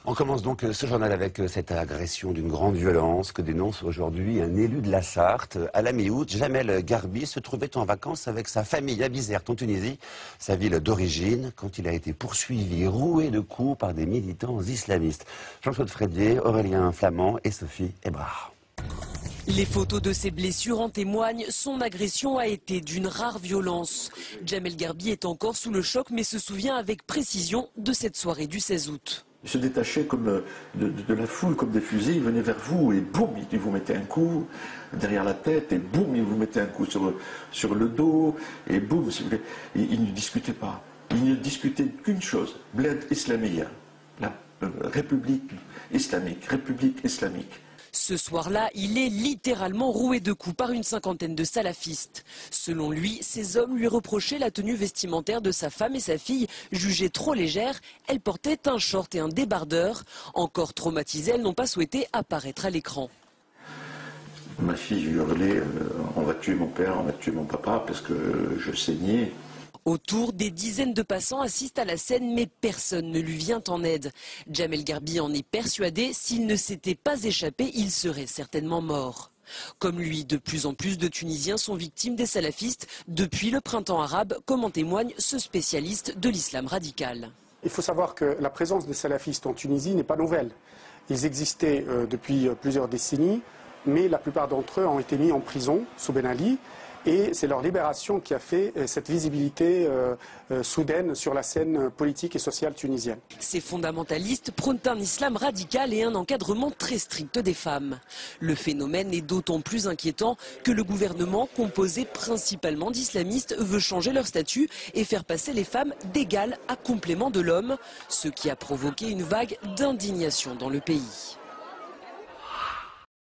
On commence donc ce journal avec cette agression d'une grande violence que dénonce aujourd'hui un élu de la Sarthe. À la mi-août, Jamel Garbi se trouvait en vacances avec sa famille à Bizerte en Tunisie, sa ville d'origine, quand il a été poursuivi, roué de coups par des militants islamistes. Jean-Claude Frédier, Aurélien Flamand et Sophie Ebrard. Les photos de ses blessures en témoignent, son agression a été d'une rare violence. Jamel Garbi est encore sous le choc mais se souvient avec précision de cette soirée du 16 août. Il se détachait comme de la foule, comme des fusils, il venait vers vous et boum, il vous mettait un coup derrière la tête et boum, il vous mettait un coup sur le dos et boum, si vous voulez. Il ne discutait pas. Il ne discutait qu'une chose, Bled Islamiyya, la République islamique, République islamique. Ce soir-là, il est littéralement roué de coups par une cinquantaine de salafistes. Selon lui, ces hommes lui reprochaient la tenue vestimentaire de sa femme et sa fille, jugée trop légère. Elle portait un short et un débardeur. Encore traumatisées, elles n'ont pas souhaité apparaître à l'écran. Ma fille hurlait on va tuer mon père, on va tuer mon papa, parce que je saignais. Autour, des dizaines de passants assistent à la scène, mais personne ne lui vient en aide. Jamel Garbi en est persuadé, s'il ne s'était pas échappé, il serait certainement mort. Comme lui, de plus en plus de Tunisiens sont victimes des salafistes depuis le printemps arabe, comme en témoigne ce spécialiste de l'islam radical. Il faut savoir que la présence des salafistes en Tunisie n'est pas nouvelle. Ils existaient depuis plusieurs décennies, mais la plupart d'entre eux ont été mis en prison sous Ben Ali. Et c'est leur libération qui a fait cette visibilité soudaine sur la scène politique et sociale tunisienne. Ces fondamentalistes prônent un islam radical et un encadrement très strict des femmes. Le phénomène est d'autant plus inquiétant que le gouvernement, composé principalement d'islamistes, veut changer leur statut et faire passer les femmes d'égal à complément de l'homme, ce qui a provoqué une vague d'indignation dans le pays.